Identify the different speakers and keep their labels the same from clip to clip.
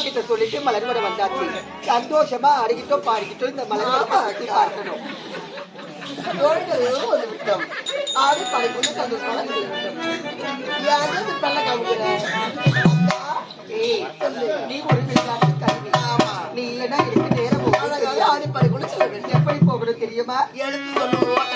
Speaker 1: கிட்ட சொல்லிட்டு மலர்வடை வந்தாச்சு. சந்தோஷமா அடிக்கிட்டோம் பாடிக்கிட்டோம் இந்த மலர்வடை பார்க்கணும். ஆடி பாடிக்கொண்டு சந்தோஷமா நீ ஒரு நீ இல்லைன்னா எனக்கு நேரம் ஆடி பாடிக்கொண்டு சொல்ல வேண்டும். எப்படி போகணும் தெரியுமா?
Speaker 2: எடுத்து சொல்லுவோம்.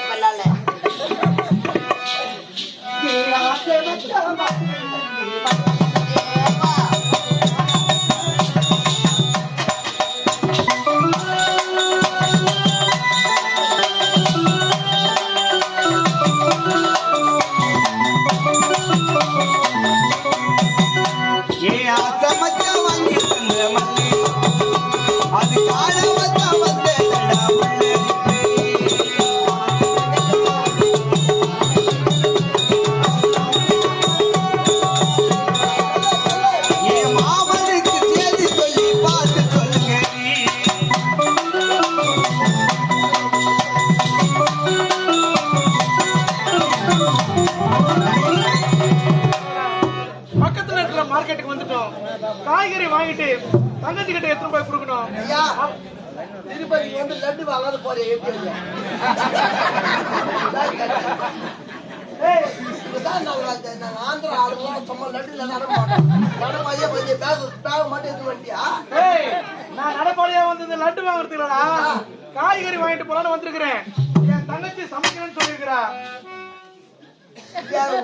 Speaker 3: காய்கறி வாங்கிட்டு தங்கச்சி கிட்ட எத்தனை போய் கொடுக்கணும்?
Speaker 2: திருப்பதி வந்து லட்டு வாங்காத போறேன். ஆந்திரா ஆளுங்க சும்மா லட்டுல நடமாதியே கொஞ்சம் பேக மட்டும் எடுத்து வண்டியா?
Speaker 3: நான் நடப்பாளையா வந்து இந்த லட்டு வாங்குறதுலடா காய்கறி வாங்கிட்டு போலான்னு வந்திருக்கிறேன். என் தங்கச்சி சமைக்கணும்னு சொல்லியிருக்கிறா.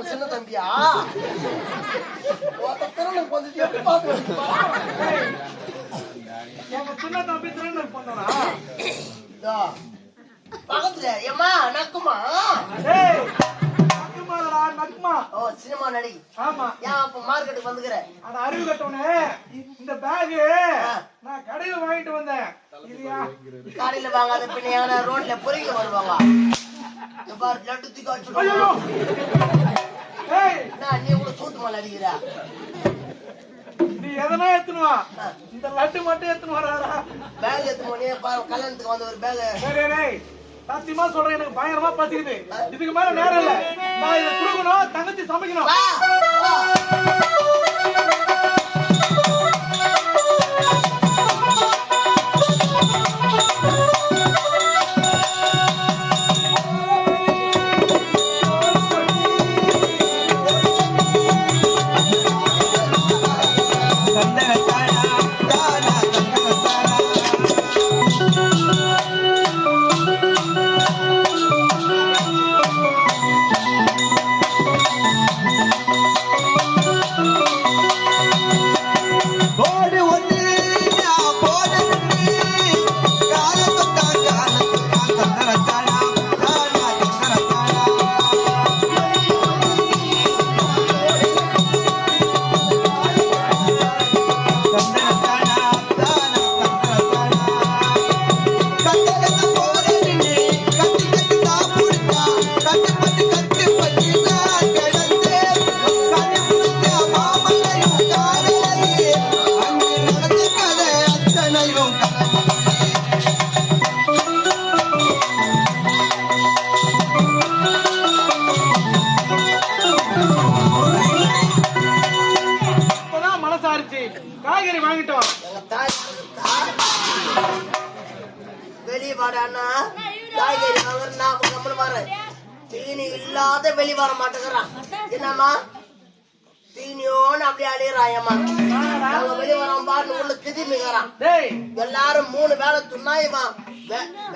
Speaker 2: சின்ன தம்பியா
Speaker 3: சின்ன தம்பி திறன் பண்ணா
Speaker 2: பக்கத்துல ஏமா நக்குமா
Speaker 3: நக்குமா
Speaker 2: சினிமா நடி.
Speaker 3: ஆமா
Speaker 2: ஏன் அப்ப மார்க்கெட்டுக்கு வந்துக்கிறேன்.
Speaker 3: ஆனா அறிவு கட்டவனே இந்த பேக் நான் கடையில வாங்கிட்டு வந்தேன்.
Speaker 2: கடையில வாங்காத பின்ன ரோட்ல பொறிக்க வருவாங்க. நீ கூட சூத்து மேல அடிக்கிறா.
Speaker 3: நீ எதனா எடுத்துனுவா இந்த லட்டு மட்டும் எடுத்துன்னு வராரா?
Speaker 2: பேக் எடுத்துனே கல்யாணத்துக்கு வந்து ஒரு பேக்.
Speaker 3: சத்தியமா சொல்றேன், எனக்கு பயங்கரமா பசிக்குது. இதுக்கு மேல நேரம் இல்ல. நான் இதை கொடுக்கணும், தங்கச்சி சமைக்கணும். காய்கறி வாங்கிட்டோம்.
Speaker 2: வெளியே வாடான்னா காய்கறி வாங்க நாம கம்மனு வரேன். தீனி இல்லாத வெளியே வர மாட்டேங்கிறான். என்னம்மா தீனியோன்னு அப்படியே அழியறாயம்மா. நாங்க வெளியே வரோம் பாட்டு உள்ள திதிர்னுக்கிறான். எல்லாரும் 3 வேலை துண்ணாயிவான்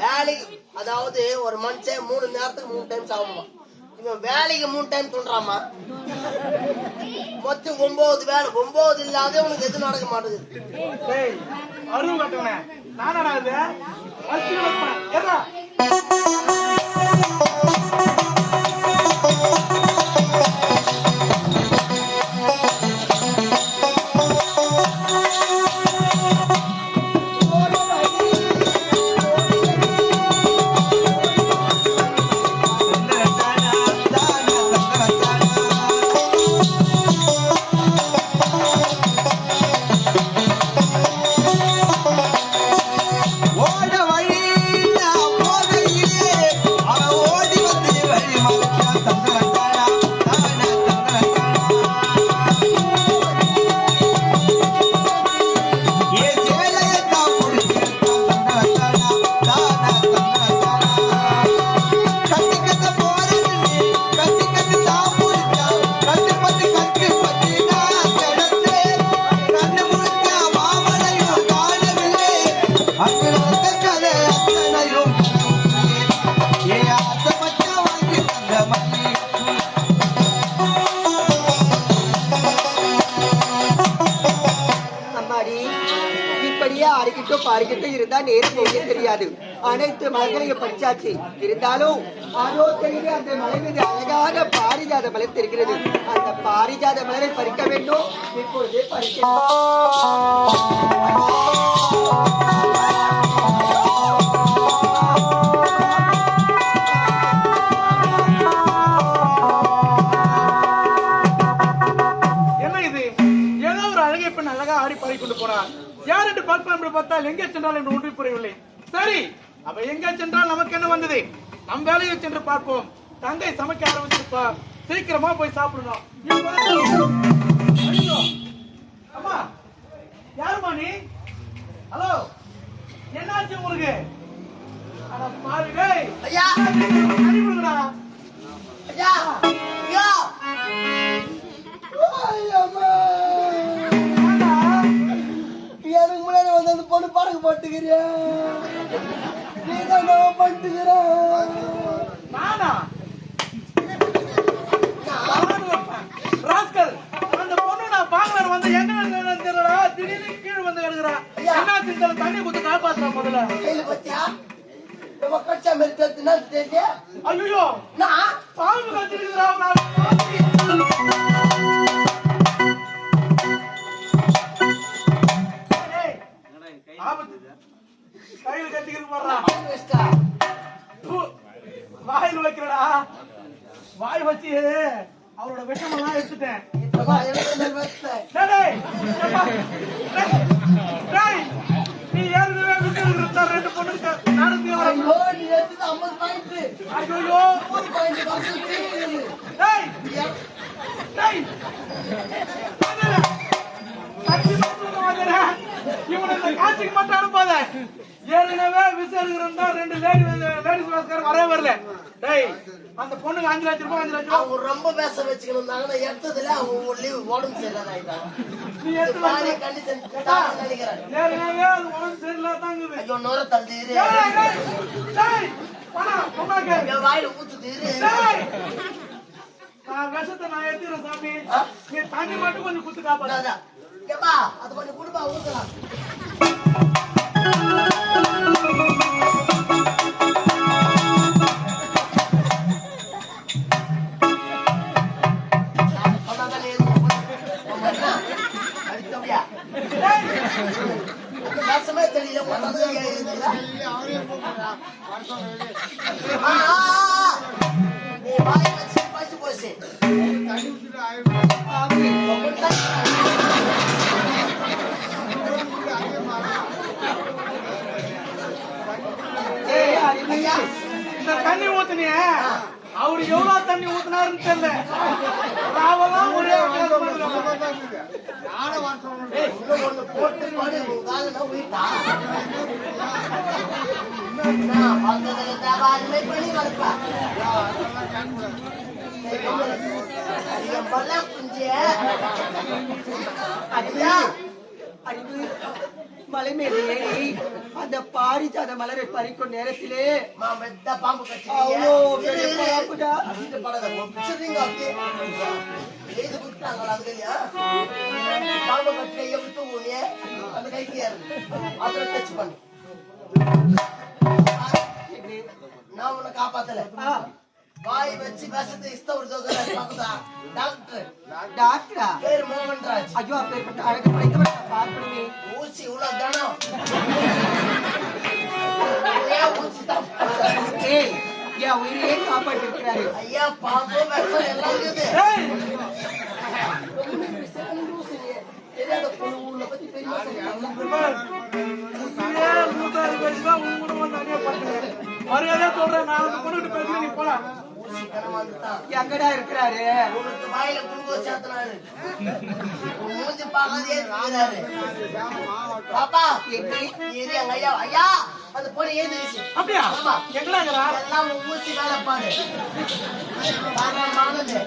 Speaker 2: வேலைக்கு. அதாவது ஒரு மனுஷன் 3 நேரத்துக்கு 3 டைம் சாப்பிடுவான். இவன் வேலைக்கு 3 டைம் துண்றாமா. மொத்தம் 9 வேலை. 9 இல்லாத உனக்கு எது நடக்க மாட்டேங்குது.
Speaker 3: அருள் கட்டுவனே நானடா இது
Speaker 4: ஓட வழி போகையிலே
Speaker 1: கிட்டும் பாரிக்கிட்டும் இருந்தா நேரம் போக தெரியாது. அனைத்து மலர்களையும் பறிச்சாச்சு. இருந்தாலும் அதோ தெரியுது அந்த மலை மீது அழகான பாரிஜாத மலர் தெரிகிறது. அந்த பாரிஜாத மலரை பறிக்க வேண்டும். இப்பொழுதே பறிக்க
Speaker 3: ஆடி பாடி கொண்டு போனார். யார் என்று பார்த்தால் எங்கே சென்றால் என்று ஒன்று புரியவில்லை. சரி, அப்ப எங்கே சென்றால் நமக்கு என்ன வந்தது? நம் வேலையை சென்று பார்ப்போம். தங்கை சமைக்க ஆரம்பிச்சிருப்பா, சீக்கிரமா போய் சாப்பிடணும். அம்மா, யாருமா நீ? ஹலோ, என்னாச்சு உங்களுக்கு? பாருங்க
Speaker 2: ஐயா, ஐயா, ஐயா,
Speaker 1: எனக்கு முன்னாடி வந்து அந்த பொண்ணு படகு போட்டுக்கிறியா? நீ தான் பண்ணிட்டுக்கிற.
Speaker 3: நானா? ராஸ்கல், அந்த பொண்ணு நான் பாக்கல வந்து எங்க தெரியலடா, திடீர்னு கீழே வந்து கிடக்குறா. என்ன சிந்தல தண்ணி குத்து காப்பாத்துறா முதல்ல.
Speaker 2: கையில பத்தியா? நம்ம கட்சா மாதிரி தெரிஞ்சுனா தெரிஞ்சே.
Speaker 3: ஐயோ,
Speaker 2: நான்
Speaker 3: பாம்பு கத்திருக்கிறா. கையில கத்திக்கிட்டு போடுறா. வாயில் வைக்கிறடா. வாய் வச்சு அவரோட விஷமெல்லாம் எடுத்துட்டேன். நீ ஏற்கனவே விட்டு ரெண்டு பொண்ணுக்கு நடத்தி இவனுக்கு காட்சிக்கு மட்டும் அனுப்பாத. ஏற்கனவே விசாரிக்கிறா ரெண்டு லேடிஸ் வாஸ்காரங்க வரவே வரல. டேய், அந்த பொண்ணுக்கு 5 லட்சம் ரூபாய் 5 லட்சம்
Speaker 2: அவங்க ரொம்ப பேச வச்சுக்கணும். எடுத்ததுல அவங்க லீவ் உடம்பு சரியில்லாதான்.
Speaker 3: நீ எடுத்து
Speaker 2: கண்டிஷன் நினைக்கிறேன்.
Speaker 3: ஏற்கனவே அது உடம்பு சரியில்லாதாங்குது.
Speaker 2: ஐயோ, நோர தள்ளிடு. வாயில ஊத்துது.
Speaker 3: நான் விஷத்தை நான் எடுத்துக்கிறேன் சாமி. நீ தண்ணி மட்டும் கொஞ்சம் குத்து காப்பாடு.
Speaker 2: அது கொஞ்சம் குடும்பா ஊத்தலாம். தெரியல வாய் வச்சு பச்சு போச்சு.
Speaker 3: இந்த தண்ணி ஊத்துனிய அவரு எவ்வளவு தண்ணி ஊத்தினாருன்னு தெரியல. அவெல்லாம் ஒரே
Speaker 2: போட்டு பண்ணி வரப்பா
Speaker 1: மலை மேலே ஏறி அந்த பாரிஜாத மலரை பறிக்கும் நேரத்திலே
Speaker 2: பாம்பு அந்த கைக்கு டச் பண்ணு. நான் உன்னை காப்பாத்தல. வாய் வச்சு பேசுறது இஷ்டம் டாக்டர்.
Speaker 1: டாக்டரா?
Speaker 2: பேரு மோகன்ராஜ்.
Speaker 1: ஐயோ, அப்பேற்பட்ட அழகு படைத்தவர் பார்க்கணுமே.
Speaker 2: ஊசி இவ்வளவு கனம்.
Speaker 1: என் உயிரையே காப்பாற்றி இருக்கிறாரு.
Speaker 2: ஐயா, பாம்பு விஷம் எல்லாம் இருக்குது.
Speaker 3: மரியாதையா சொல்றேன். நான் வந்து கொண்டுட்டு பேசுறேன். நீ போலாம்.
Speaker 1: எங்கடா இருக்கிறாரு?
Speaker 2: உனக்கு வாயில குளுக்கோஸ் சேர்த்தனாரு. மூஞ்சி பார்க்காதே இருக்கிறாரு. பாப்பா, எங்க ஐயா ஐயா அந்த பொண்ணு ஏந்துச்சு.
Speaker 3: அப்படியா? எங்கடா
Speaker 2: எல்லாம் ஊசி வேலை பாரு. மானது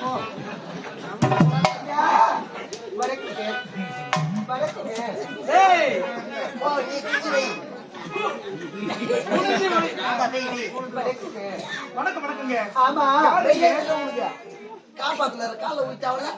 Speaker 3: வணக்கம். வணக்கங்க.
Speaker 1: ஆமா,
Speaker 2: காப்பாத்துல கால ஊச்சாவல